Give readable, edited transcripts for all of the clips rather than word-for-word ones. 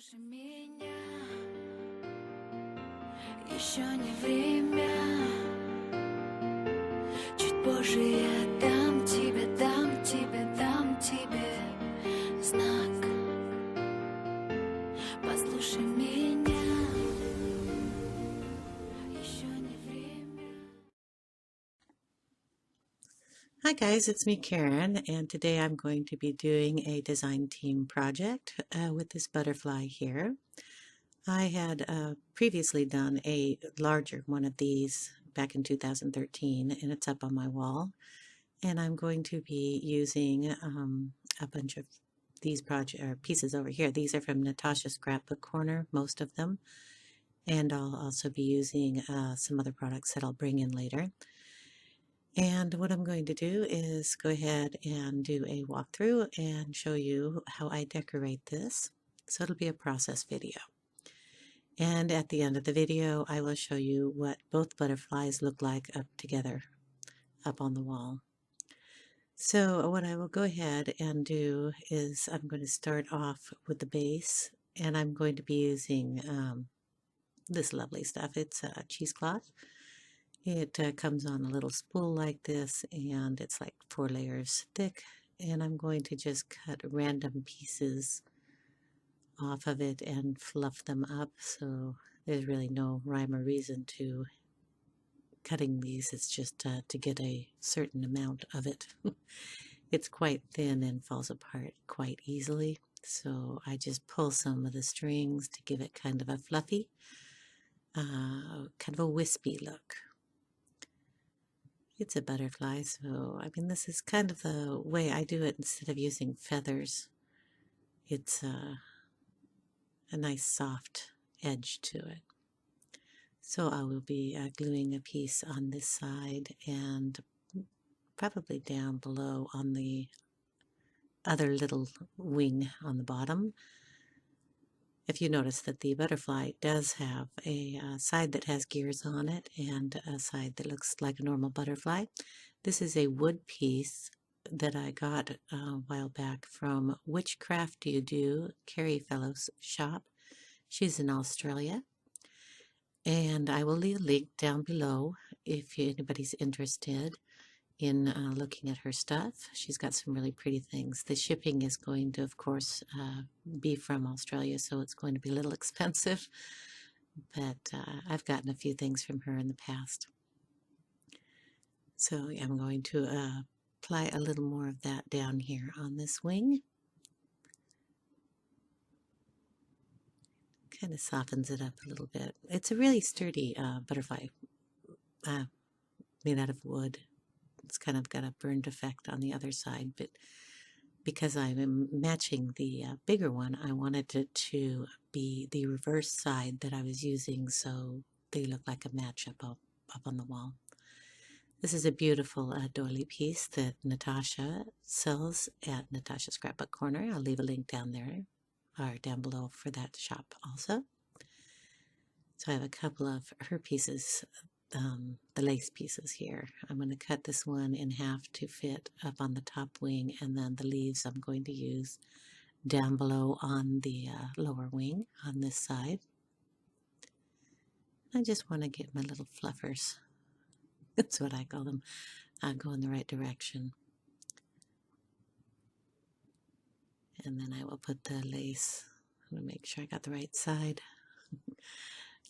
Послушай меня, еще не время. Чуть позже я дам тебе знак. Послушай меня, еще не время. Hi guys, it's me Karen, and today I'm going to be doing a design team project with this butterfly here. I had previously done a larger one of these back in 2013, and it's up on my wall. And I'm going to be using a bunch of these pieces over here. These are from Natasha's Scrapbook Corner, most of them, and I'll also be using some other products that I'll bring in later. And what I'm going to do is go ahead and do a walkthrough and show you how I decorate this. So it'll be a process video. And at the end of the video, I will show you what both butterflies look like up together, up on the wall. So what I will go ahead and do is I'm going to start off with the base, and I'm going to be using this lovely stuff. It's cheesecloth. It comes on a little spool like this, and it's like 4 layers thick, and I'm going to just cut random pieces off of it and fluff them up, so there's really no rhyme or reason to cutting these. It's just to get a certain amount of it. It's quite thin and falls apart quite easily, so I just pull some of the strings to give it kind of a fluffy, kind of a wispy look. It's a butterfly, so I mean this is kind of the way I do it instead of using feathers. It's a nice soft edge to it. So I will be gluing a piece on this side and probably down below on the other little wing on the bottom. If you notice that the butterfly does have a side that has gears on it and a side that looks like a normal butterfly. This is a wood piece that I got a while back from Which Craft Do You Do? Carrie Fellow's shop. She's in Australia. And I will leave a link down below if anybody's interested in looking at her stuff. She's got some really pretty things. The shipping is going to, of course, be from Australia, so it's going to be a little expensive, but I've gotten a few things from her in the past. So I'm going to apply a little more of that down here on this wing. Kind of softens it up a little bit. It's a really sturdy butterfly made out of wood. It's kind of got a burned effect on the other side, but because I'm matching the bigger one, I wanted it to be the reverse side that I was using, so they look like a match up on the wall. This is a beautiful doily piece that Natasha sells at Natasha's Scrapbook Corner. I'll leave a link down there or down below for that shop also. So I have a couple of her pieces, the lace pieces here. I'm going to cut this one in half to fit up on the top wing, and then the leaves I'm going to use down below on the lower wing on this side. I just want to get my little fluffers, that's what I call them, go in the right direction. And then I will put the lace, I'm going to make sure I got the right side,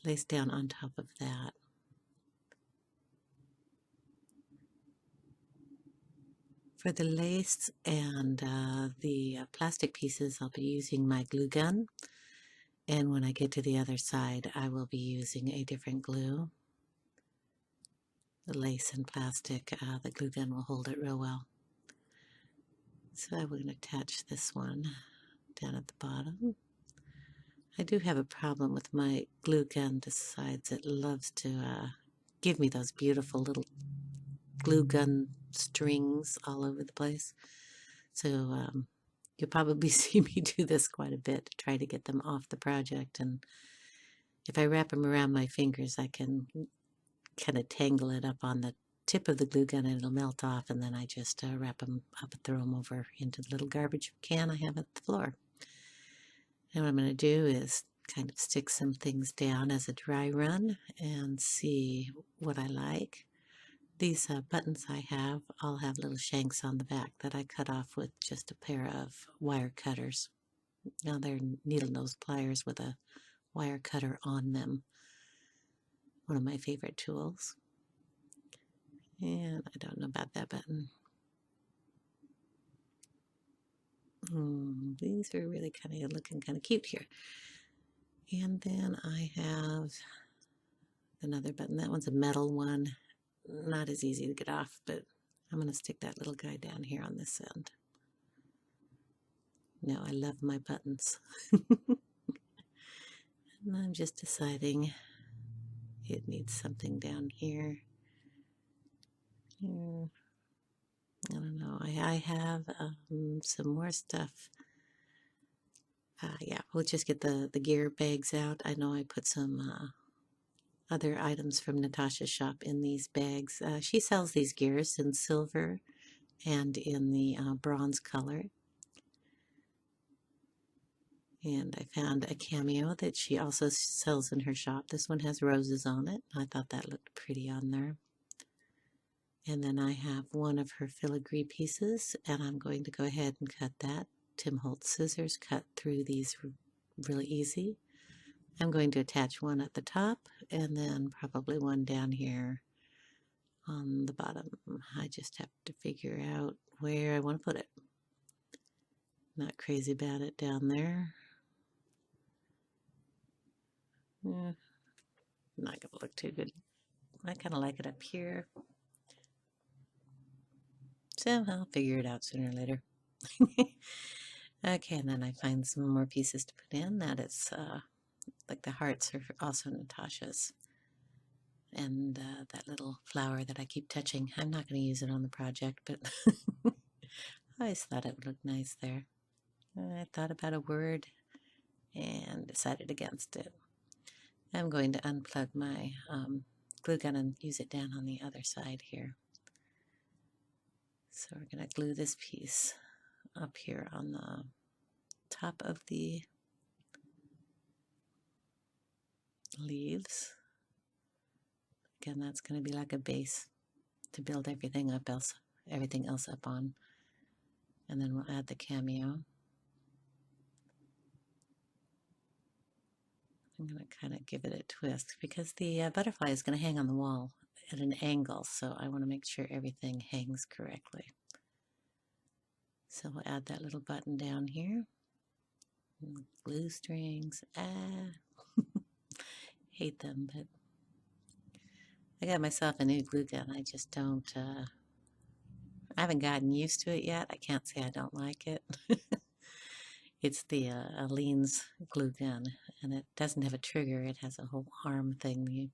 lace down on top of that. For the lace and the plastic pieces, I'll be using my glue gun. And when I get to the other side, I will be using a different glue. The lace and plastic, the glue gun will hold it real well. So I'm going to attach this one down at the bottom. I do have a problem with my glue gun decides it loves to give me those beautiful little glue gun strings all over the place. So you'll probably see me do this quite a bit to try to get them off the project. And if I wrap them around my fingers, I can kind of tangle it up on the tip of the glue gun and it'll melt off. And then I just wrap them up and throw them over into the little garbage can I have at the floor. And what I'm going to do is kind of stick some things down as a dry run and see what I like. These buttons I have all have little shanks on the back that I cut off with just a pair of wire cutters. Now they're needle nose pliers with a wire cutter on them. One of my favorite tools. And I don't know about that button. These are really kind of looking kind of cute here. And then I have another button. That one's a metal one. Not as easy to get off, but I'm going to stick that little guy down here on this end. Now I love my buttons. And I'm just deciding it needs something down here. I don't know. I have some more stuff. Yeah, we'll just get the gear bags out. I know I put some other items from Natasha's shop in these bags. She sells these gears in silver and in the bronze color. And I found a cameo that she also sells in her shop. This one has roses on it. I thought that looked pretty on there. And then I have one of her filigree pieces, and I'm going to go ahead and cut that. Tim Holtz scissors cut through these really easy. I'm going to attach one at the top and then probably one down here on the bottom. I just have to figure out where I want to put it. Not crazy about it down there. Not going to look too good. I kind of like it up here. So I'll figure it out sooner or later. Okay, and then I find some more pieces to put in. That is like the hearts are also Natasha's. And that little flower that I keep touching. I'm not going to use it on the project, but I always thought it would look nice there. I thought about a word and decided against it. I'm going to unplug my glue gun and use it down on the other side here. So we're going to glue this piece up here on the top of the leaves. Again, that's going to be like a base to build everything else up on. And then we'll add the cameo. I'm going to kind of give it a twist because the butterfly is going to hang on the wall at an angle, so I want to make sure everything hangs correctly. So we'll add that little button down here. Glue strings. Hate them, but I got myself a new glue gun. I just don't, I haven't gotten used to it yet. I can't say I don't like it. It's the Aleene's glue gun, and it doesn't have a trigger. It has a whole arm thing. You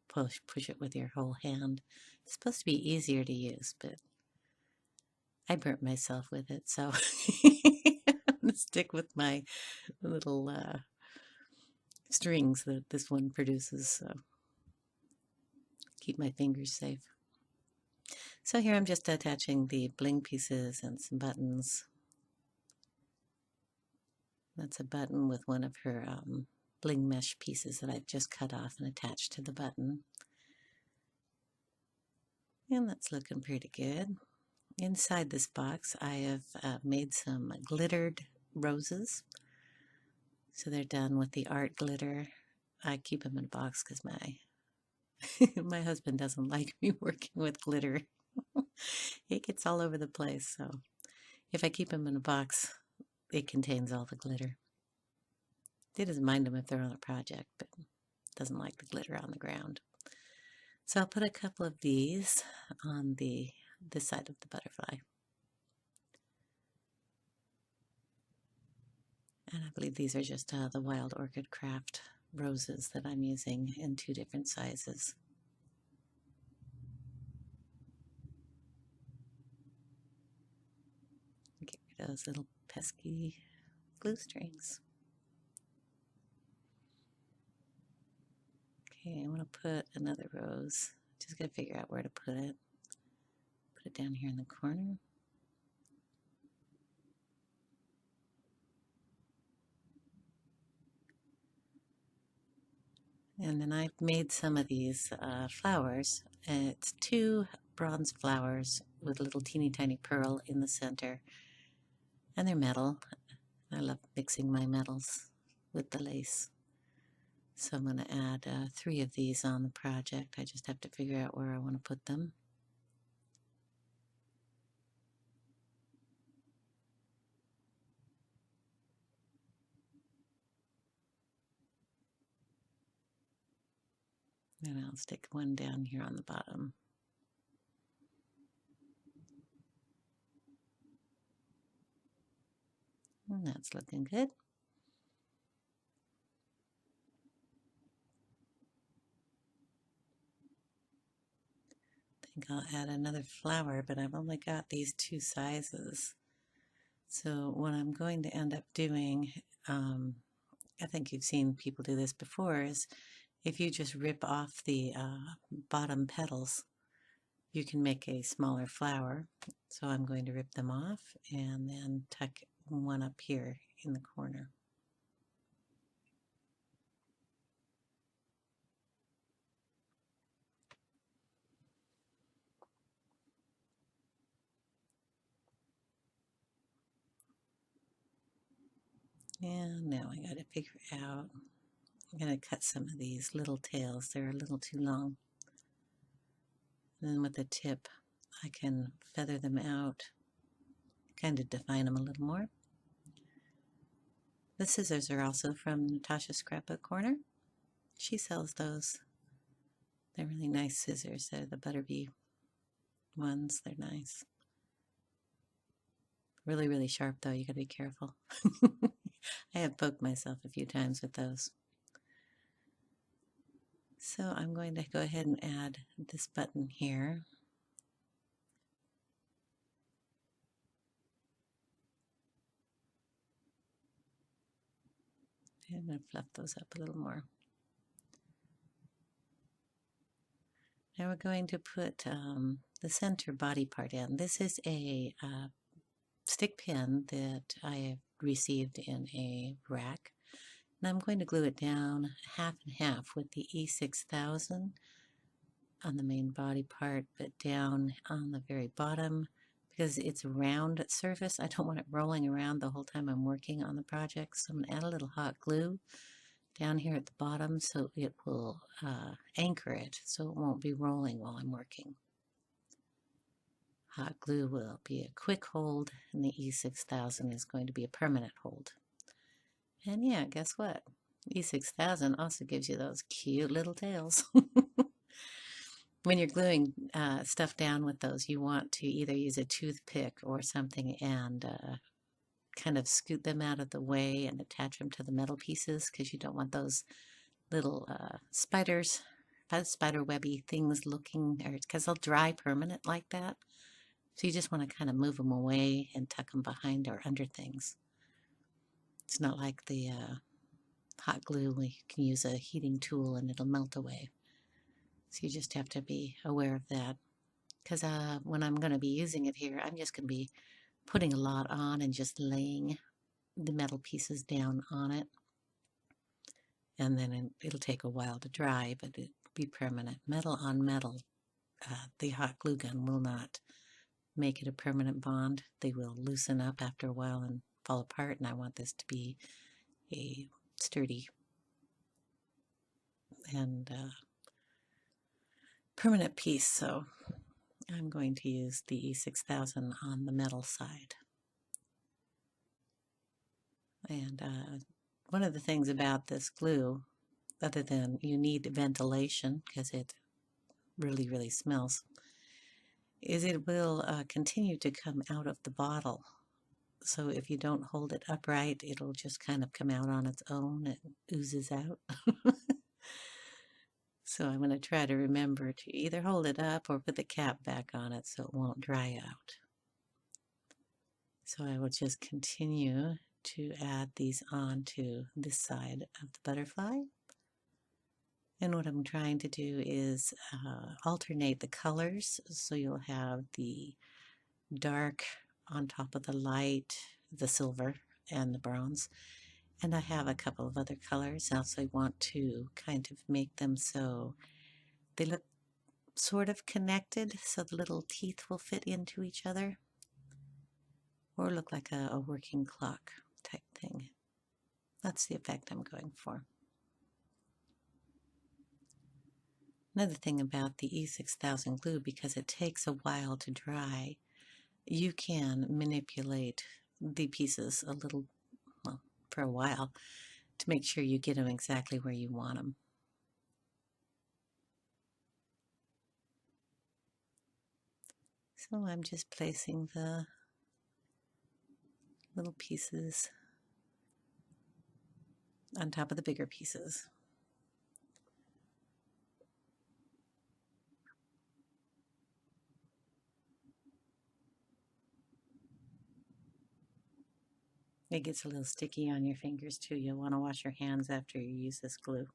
push it with your whole hand. It's supposed to be easier to use, but I burnt myself with it, so I'm going to stick with my little strings that this one produces, so keep my fingers safe. So here I'm just attaching the bling pieces and some buttons. That's a button with one of her bling mesh pieces that I've just cut off and attached to the button. And that's looking pretty good. Inside this box I have made some glittered roses. So they're done with the art glitter. I keep them in a box because my husband doesn't like me working with glitter. It gets all over the place, so if I keep them in a box, it contains all the glitter. He doesn't mind them if they're on a project, but doesn't like the glitter on the ground. So I'll put a couple of these on this side of the butterfly. And I believe these are just the Wild Orchid Craft roses that I'm using in 2 different sizes. Get rid of those little pesky glue strings. Okay, I want to put another rose. Just got to figure out where to put it. Put it down here in the corner. And then I've made some of these flowers. It's two bronze flowers with a little teeny tiny pearl in the center. And they're metal. I love mixing my metals with the lace. So I'm going to add three of these on the project. I just have to figure out where I want to put them. And I'll stick one down here on the bottom. And that's looking good. I think I'll add another flower, but I've only got these two sizes. So what I'm going to end up doing, I think you've seen people do this before, is if you just rip off the bottom petals, you can make a smaller flower. So I'm going to rip them off and then tuck one up here in the corner. And now I got to figure out, I'm going to cut some of these little tails. They're a little too long. And then with the tip, I can feather them out, kind of define them a little more. The scissors are also from Natasha's Scrapbook Corner. She sells those. They're really nice scissors. They're the Butterbee ones. They're nice. Really, really sharp though. You gotta be careful. I have poked myself a few times with those. So I'm going to go ahead and add this button here. I'm going to fluff those up a little more. Now we're going to put the center body part in. This is a stick pin that I have received in a rack. And I'm going to glue it down half and half with the E6000 on the main body part, but down on the very bottom because it's a round surface. I don't want it rolling around the whole time I'm working on the project. So I'm going to add a little hot glue down here at the bottom so it will anchor it so it won't be rolling while I'm working. Hot glue will be a quick hold and the E6000 is going to be a permanent hold. And yeah, guess what? E6000 also gives you those cute little tails. When you're gluing stuff down with those, you want to either use a toothpick or something and kind of scoot them out of the way and attach them to the metal pieces because you don't want those little spiders, spider webby things looking, or because they'll dry permanent like that. So you just want to kind of move them away and tuck them behind or under things. It's not like the hot glue where you can use a heating tool and it'll melt away. So you just have to be aware of that. Because when I'm going to be using it here, I'm just going to be putting a lot on and just laying the metal pieces down on it. And then it'll take a while to dry, but it'll be permanent. Metal on metal, the hot glue gun will not make it a permanent bond. They will loosen up after a while and fall apart, and I want this to be a sturdy and permanent piece, so I'm going to use the E6000 on the metal side. And one of the things about this glue, other than you need ventilation because it really, really smells, is it will continue to come out of the bottle. So if you don't hold it upright, it'll just kind of come out on its own. It oozes out. So I'm going to try to remember to either hold it up or put the cap back on it so it won't dry out. So I will just continue to add these on to this side of the butterfly. And what I'm trying to do is alternate the colors. So you'll have the dark on top of the light, the silver and the bronze. And I have a couple of other colors. I also want to kind of make them so they look sort of connected, so the little teeth will fit into each other, or look like a working clock type thing. That's the effect I'm going for. Another thing about the E6000 glue, because it takes a while to dry, you can manipulate the pieces a little, well, for a while to make sure you get them exactly where you want them. So I'm just placing the little pieces on top of the bigger pieces. It gets a little sticky on your fingers too. You'll want to wash your hands after you use this glue.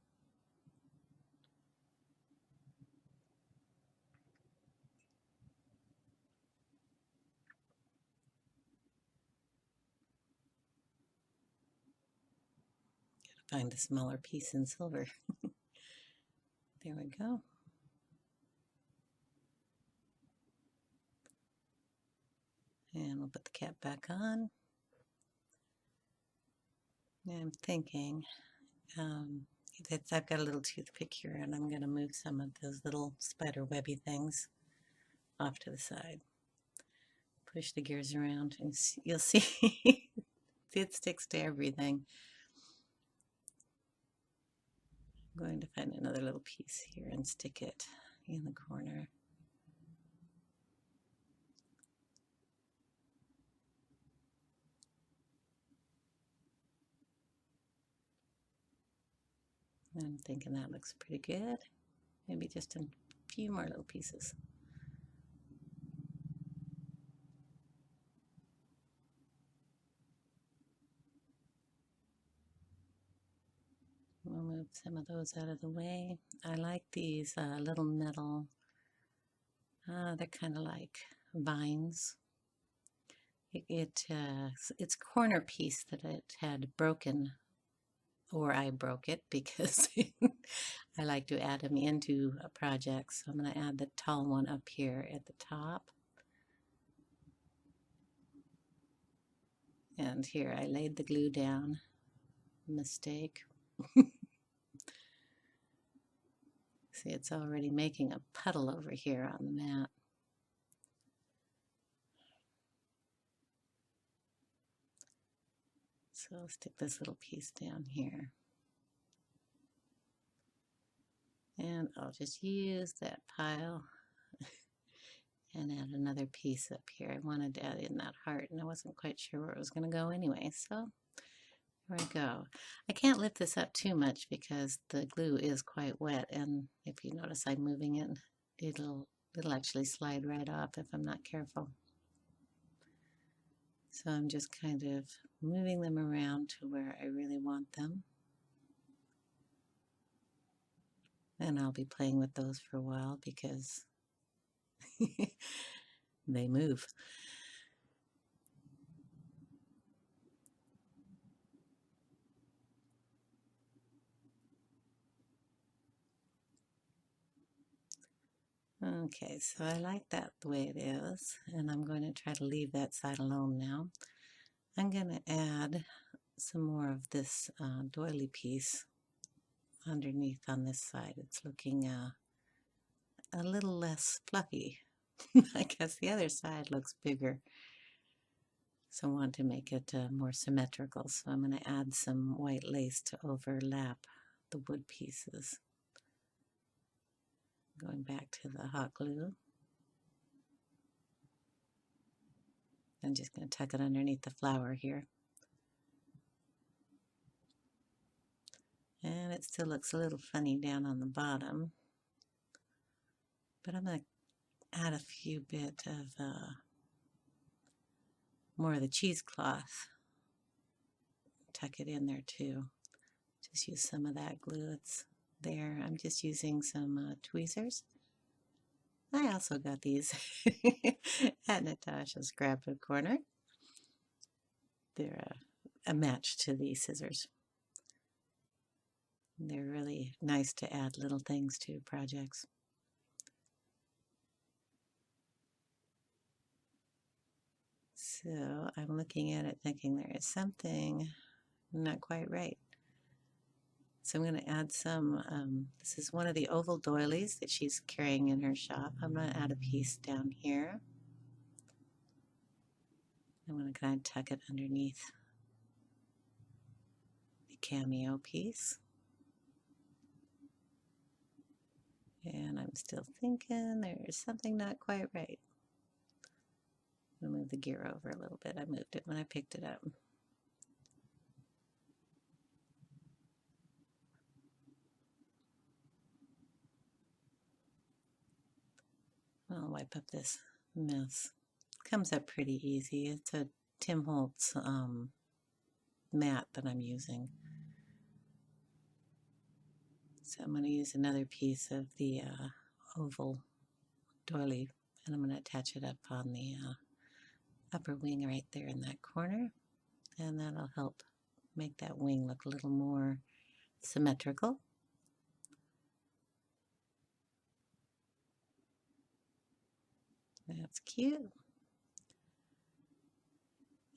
Gotta find a smaller piece in silver. There we go. And we'll put the cap back on. I'm thinking I've got a little toothpick here, and I'm going to move some of those little spider webby things off to the side. Push the gears around, and you'll see it sticks to everything. I'm going to find another little piece here and stick it in the corner. I'm thinking that looks pretty good. Maybe just a few more little pieces. We'll move some of those out of the way. I like these little metal, they're kind of like vines. It's corner piece that it had broken, or I broke it because I like to add them into a project. So I'm going to add the tall one up here at the top. And here I laid the glue down. Mistake. See, it's already making a puddle over here on the mat. So I'll stick this little piece down here. And I'll just use that pile and add another piece up here. I wanted to add in that heart, and I wasn't quite sure where it was going to go anyway, so there we go. I can't lift this up too much because the glue is quite wet, and if you notice I'm moving it, it'll actually slide right off if I'm not careful. So I'm just kind of moving them around to where I really want them. And I'll be playing with those for a while because they move. Okay, so I like that the way it is, and I'm going to try to leave that side alone now. I'm going to add some more of this doily piece underneath on this side. It's looking a little less fluffy. I guess the other side looks bigger. So I want to make it more symmetrical. So I'm going to add some white lace to overlap the wood pieces. Going back to the hot glue. I'm just going to tuck it underneath the flower here. And it still looks a little funny down on the bottom. But I'm going to add a few bit of more of the cheesecloth. Tuck it in there too. Just use some of that glue that's there. I'm just using some tweezers. I also got these at Natasha's Scrapbook Corner. They're a match to the scissors. They're really nice to add little things to projects. So I'm looking at it thinking there is something not quite right. So I'm going to add some, this is one of the oval doilies that she's carrying in her shop. I'm going to add a piece down here. I'm going to kind of tuck it underneath the cameo piece. And I'm still thinking there's something not quite right. I'm going to move the gear over a little bit. I moved it when I picked it up. I'll wipe up this mess. Comes up pretty easy. It's a Tim Holtz mat that I'm using. So I'm going to use another piece of the oval doily, and I'm going to attach it up on the upper wing right there in that corner, and that'll help make that wing look a little more symmetrical. That's cute.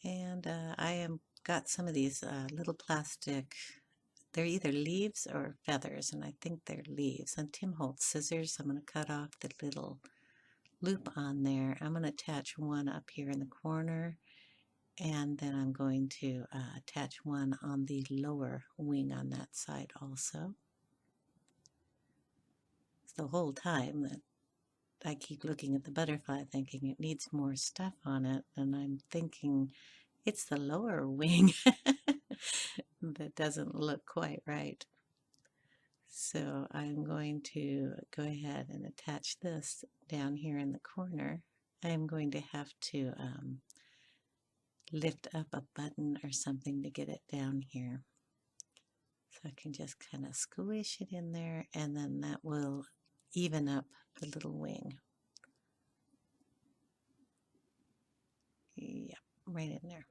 And I am got some of these little plastic, they're either leaves or feathers, and I think they're leaves. On Tim Holtz scissors, I'm going to cut off the little loop on there. I'm going to attach one up here in the corner, and then I'm going to attach one on the lower wing on that side also. The whole time that I keep looking at the butterfly thinking it needs more stuff on it, and I'm thinking it's the lower wing that doesn't look quite right. So I'm going to go ahead and attach this down here in the corner. I'm going to have to lift up a button or something to get it down here. So I can just kind of squish it in there, and then that will even up the little wing. Yep, right in there.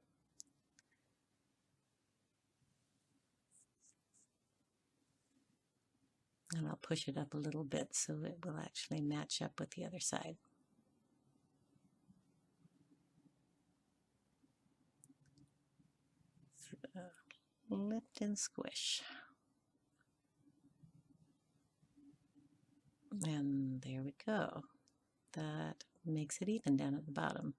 And I'll push it up a little bit so it will actually match up with the other side. So, lift and squish. And there we go. That makes it even down at the bottom.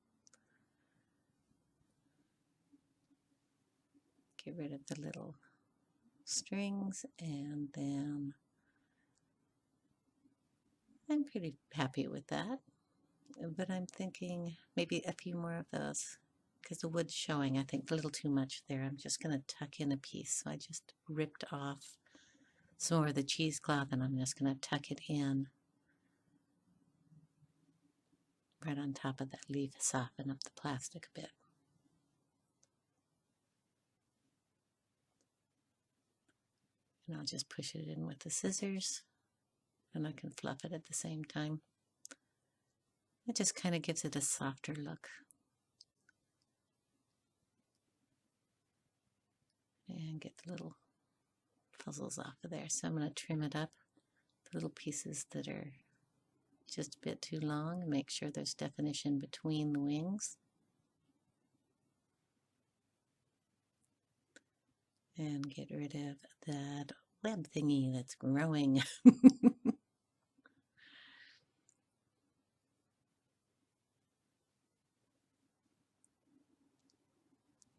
Get rid of the little strings, and then I'm pretty happy with that. But I'm thinking maybe a few more of those because the wood's showing, I think, a little too much there. I'm just going to tuck in a piece. So I just ripped off some more of the cheesecloth, and I'm just going to tuck it in right on top of that leaf, soften up the plastic a bit. And I'll just push it in with the scissors, and I can fluff it at the same time. It just kind of gives it a softer look. And get the little puzzles off of there. So I'm going to trim it up, the little pieces that are just a bit too long, and make sure there's definition between the wings. And get rid of that web thingy that's growing.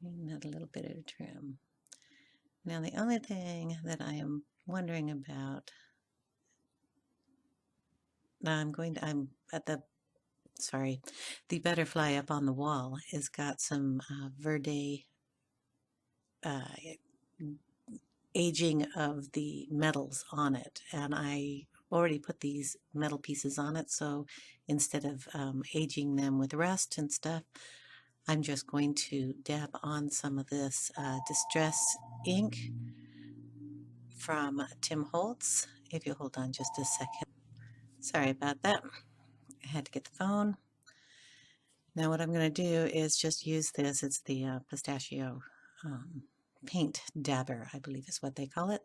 And a little bit of trim. Now the only thing that I am wondering about, I'm at the butterfly up on the wall has got some verde aging of the metals on it, and I already put these metal pieces on it, so instead of aging them with rust and stuff, I'm just going to dab on some of this Distress ink from Tim Holtz. If you hold on just a second. Sorry about that. I had to get the phone. Now what I'm going to do is just use this. It's the pistachio paint dabber, I believe is what they call it.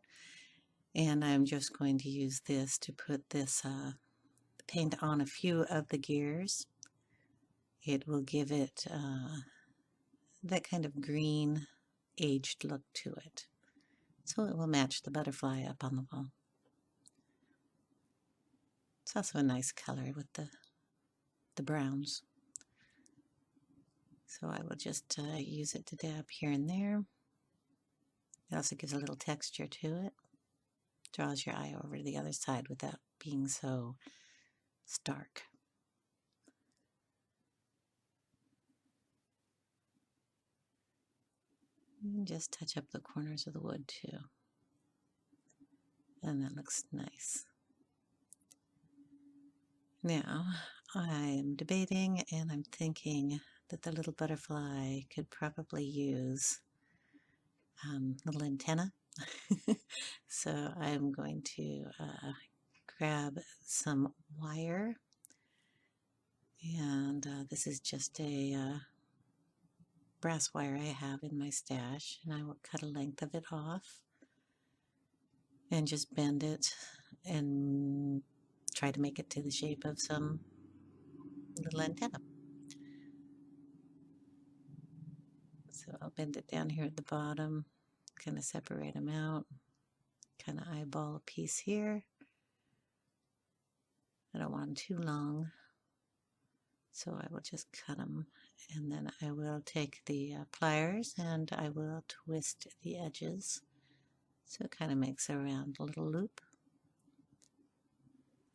And I'm just going to use this to put this paint on a few of the gears. It will give it that kind of green aged look to it. So it will match the butterfly up on the wall. It's also a nice color with the browns. So I will just use it to dab here and there. It also gives a little texture to it. Draws your eye over to the other side without being so stark. And just touch up the corners of the wood too. And that looks nice. Now, I'm debating and I'm thinking that the little butterfly could probably use little antenna. So I'm going to grab some wire, and this is just a brass wire I have in my stash, and I will cut a length of it off and just bend it and try to make it to the shape of some little antenna. So I'll bend it down here at the bottom, kind of separate them out, kind of eyeball a piece here. I don't want them too long, so I will just cut them, and then I will take the pliers and I will twist the edges so it kind of makes a round little loop.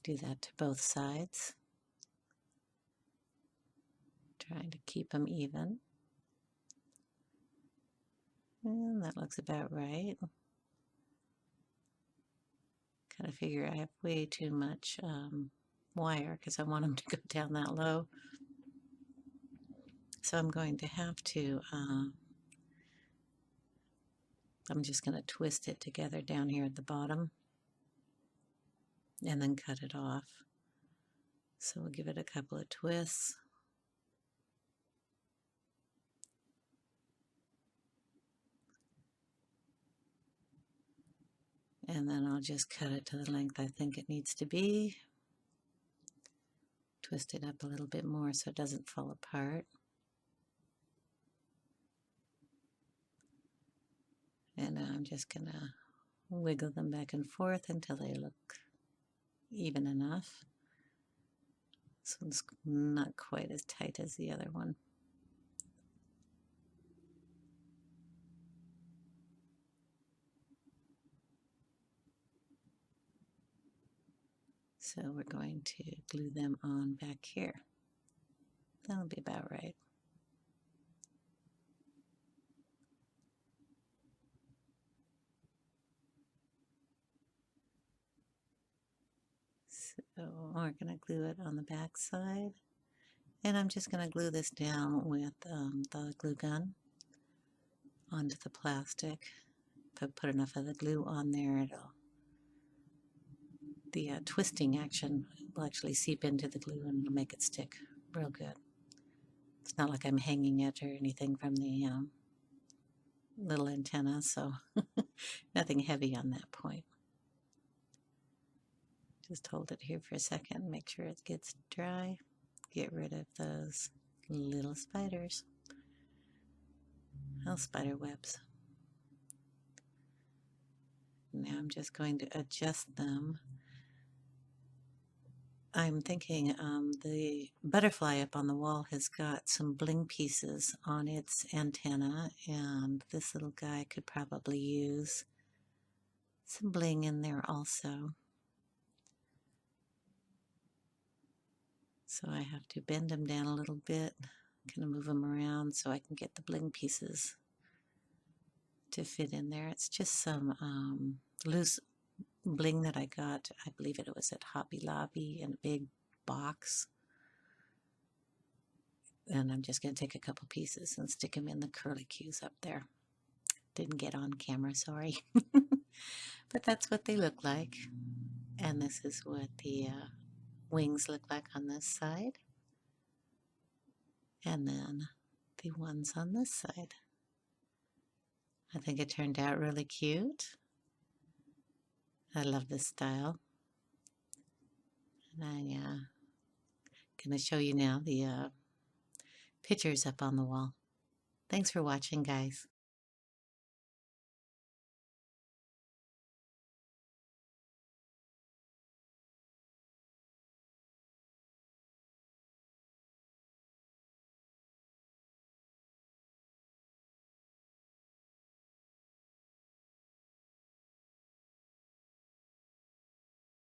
Do that to both sides, trying to keep them even. And that looks about right. Kind of figure I have way too much wire because I want them to go down that low. So I'm going to have to, I'm just going to twist it together down here at the bottom and then cut it off. So we'll give it a couple of twists. And then I'll just cut it to the length I think it needs to be. Twist it up a little bit more so it doesn't fall apart. And now I'm just going to wiggle them back and forth until they look even enough. This one's not quite as tight as the other one. So we're going to glue them on back here. That'll be about right. So we're going to glue it on the back side. And I'm just going to glue this down with the glue gun onto the plastic. If I put enough of the glue on there, the twisting action will actually seep into the glue and it'll make it stick real good. It's not like I'm hanging it or anything from the little antenna, so nothing heavy on that point. Just hold it here for a second, make sure it gets dry. Get rid of those little spiders. Little spider webs. Now I'm just going to adjust them. I'm thinking the butterfly up on the wall has got some bling pieces on its antenna, and this little guy could probably use some bling in there also. So I have to bend them down a little bit, kind of move them around so I can get the bling pieces to fit in there. It's just some loose bling that I got, I believe it was at Hobby Lobby in a big box. And I'm just going to take a couple pieces and stick them in the curlicues up there. Didn't get on camera, sorry. But that's what they look like. And this is what the wings look like on this side. And then the ones on this side. I think it turned out really cute. I love this style. And I'm going to show you now the pictures up on the wall. Thanks for watching, guys.